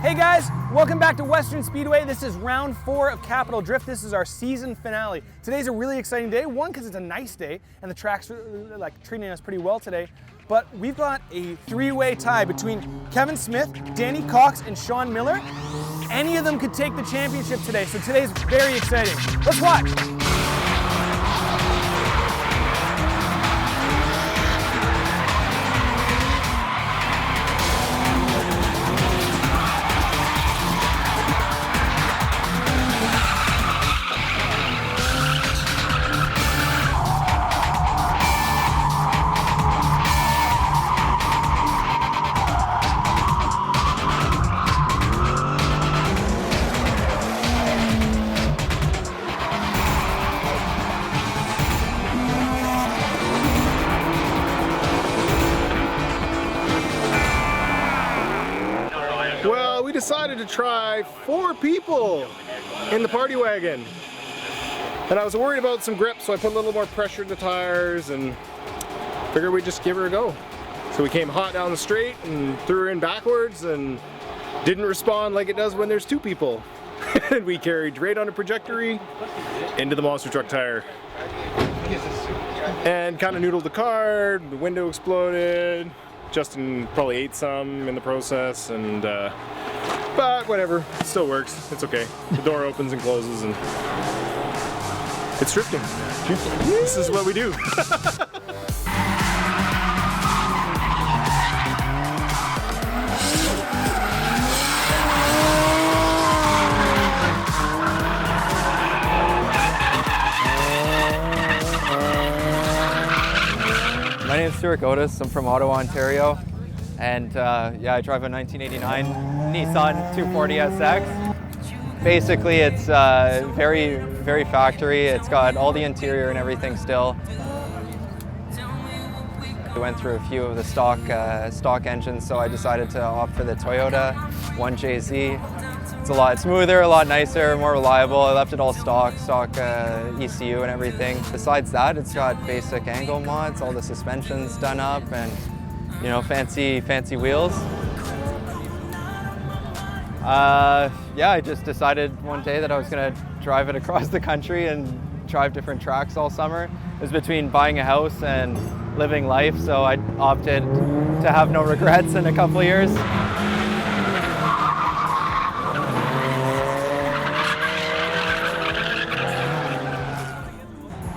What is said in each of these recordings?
Hey guys, welcome back to Western Speedway. This is round 4 of Capital Drift. This is our season finale. Today's a really exciting day. One, because it's a nice day and the track's like treating us pretty well today. But we've got a 3-way tie between Kevin Smith, Danny Cox, and Shawn Miller. Any of them could take the championship today, so today's very exciting. Let's watch. Well, we decided to try 4 people in the party wagon. And I was worried about some grip, so I put a little more pressure in the tires and figured we'd just give her a go. So we came hot down the straight and threw her in backwards and didn't respond like it does when there's 2 people. And we carried right on a trajectory into the monster truck tire. And kind of noodled the car, the window exploded. Justin probably ate some in the process, and but whatever, it still works. It's okay. The door opens and closes, and it's drifting. This is what we do. My name is Stuart Otis. I'm from Ottawa, Ontario, and yeah, I drive a 1989 Nissan 240 SX. Basically, it's very factory. It's got all the interior and everything still. We went through a few of the stock engines, so I decided to opt for the Toyota 1JZ. It's a lot smoother, a lot nicer, more reliable. I left it all stock ECU and everything. Besides that, it's got basic angle mods, all the suspension's done up, and you know, fancy wheels. Yeah, I just decided one day that I was gonna drive it across the country and drive different tracks all summer. It was between buying a house and living life, so I opted to have no regrets in a couple of years.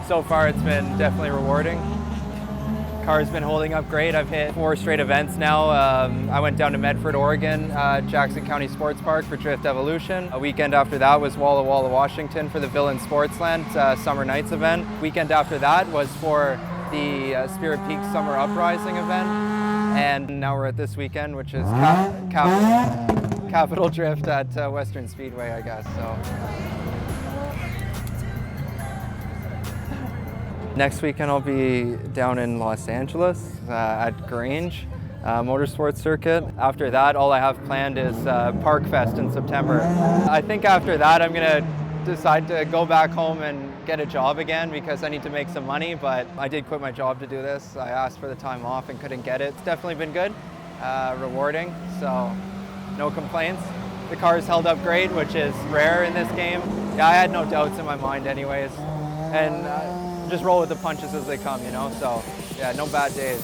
So far, it's been definitely rewarding. Car's been holding up great. I've hit 4 straight events now. I went down to Medford, Oregon, Jackson County Sports Park for Drift Evolution. A weekend after that was Walla Walla, Washington for the Villain Sportsland Summer Nights event. Weekend after that was for the Spirit Peak Summer Uprising event. And now we're at this weekend, which is Capital Drift at Western Speedway, I guess. So. Next weekend I'll be down in Los Angeles at Grange Motorsports Circuit. After that, all I have planned is Park Fest in September. I think after that I'm gonna decide to go back home and get a job again because I need to make some money, but I did quit my job to do this. I asked for the time off and couldn't get it. It's definitely been good, rewarding, so no complaints. The car's held up great, which is rare in this game. Yeah, I had no doubts in my mind anyways. And just roll with the punches as they come, you know? So, yeah, no bad days.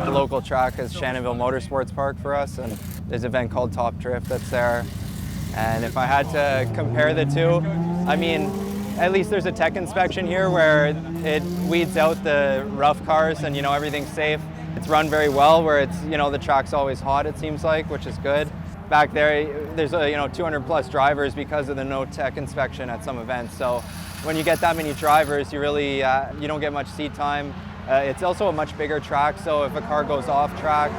Local track is Shannonville Motorsports Park for us, and there's an event called Top Drift that's there. And if I had to compare the two, I mean, at least there's a tech inspection here where it weeds out the rough cars and, you know, everything's safe. It's run very well where it's, you know, the track's always hot, it seems like, which is good. Back there's, you know, 200 plus drivers because of the no tech inspection at some events. So when you get that many drivers, you really, you don't get much seat time. It's also a much bigger track, so if a car goes off track,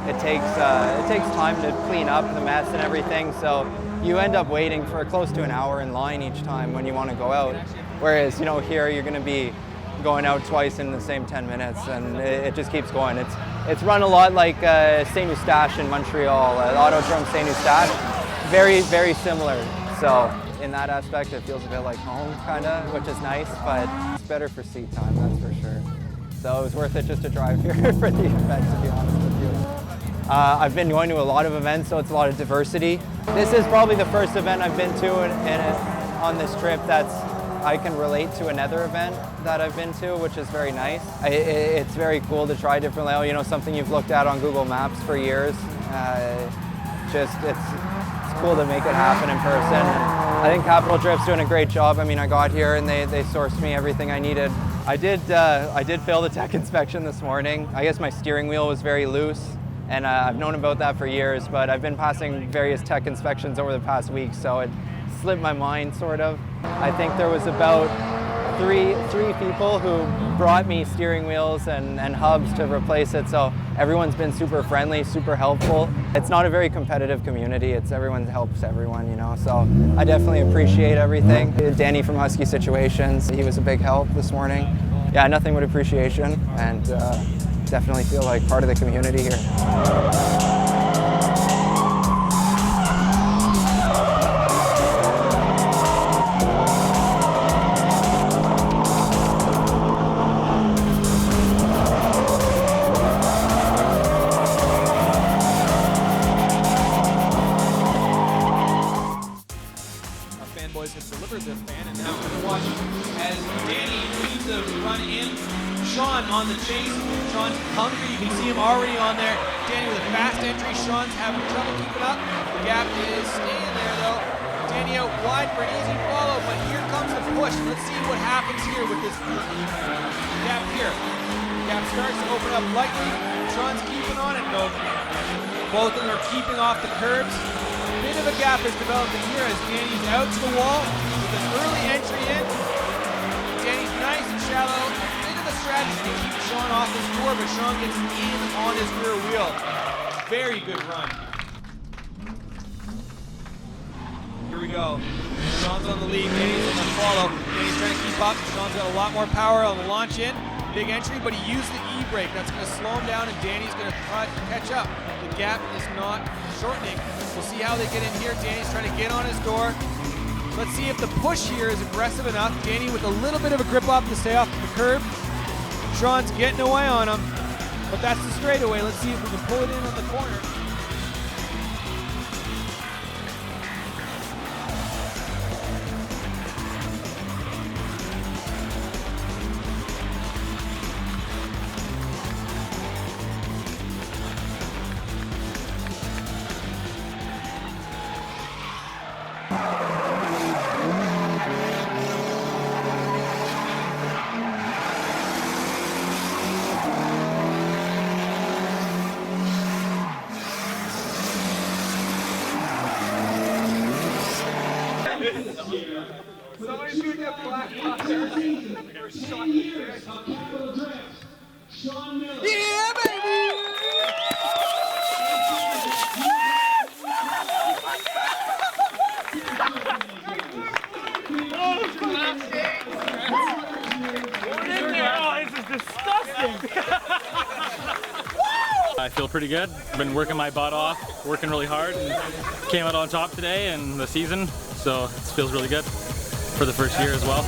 it takes time to clean up the mess and everything. So you end up waiting for close to an hour in line each time when you want to go out. Whereas, here you're going to be going out twice in the same 10 minutes, and it just keeps going. It's run a lot like St. Eustache in Montreal, Autodrome St. Eustache. Very, very similar. So in that aspect, it feels a bit like home, kind of, which is nice, but it's better for seat time, that's for sure. So it was worth it just to drive here for the event, to be honest with you. I've been going to a lot of events, so it's a lot of diversity. This is probably the first event I've been to on this trip I can relate to another event that I've been to, which is very nice. It's very cool to try different levels, something you've looked at on Google Maps for years. It's cool to make it happen in person. I think Capital Drift's doing a great job. I mean, I got here and they sourced me everything I needed. I did fail the tech inspection this morning. I guess my steering wheel was very loose, and I've known about that for years, but I've been passing various tech inspections over the past week, so it slipped my mind, sort of. I think there was about three people who brought me steering wheels and hubs to replace it, so everyone's been super friendly, super helpful. It's not a very competitive community, everyone helps everyone, so I definitely appreciate everything. Danny from Husky Situations, he was a big help this morning. Yeah, nothing but appreciation, and definitely feel like part of the community here. Boys have delivered their fan, and now we're going to watch as Danny leads the run in. Shawn on the chase. Shawn's hungry. You can see him already on there. Danny with a fast entry. Shawn's having trouble keeping up. The gap is staying there, though. Danny out wide for an easy follow, but here comes the push. Let's see what happens here with this gap here. Gap starts to open up lightly. Shawn's keeping on it, though. Both of them are keeping off the curbs. A bit of a gap is developing here as Danny's out to the wall with an early entry in. Danny's nice and shallow. A bit of a strategy to keep Shawn off his floor, but Shawn gets in on his rear wheel. Very good run. Here we go. Shawn's on the lead. Danny's on the follow. Danny's trying to keep up. Shawn's got a lot more power on the launch in. Big entry, but he used the e-brake. That's going to slow him down, and Danny's going to try to catch up. The gap is not shortening. We'll see how they get in here. Danny's trying to get on his door. Let's see if the push here is aggressive enough. Danny with a little bit of a grip up to stay off the curb. Shawn's getting away on him, but that's the straightaway. Let's see if we can pull it in on the corner. Somebody's gonna get black yeah, baby! This is disgusting! I feel pretty good. I've been working my butt off, working really hard, and came out on top today in the season, so it feels really good for the first year as well.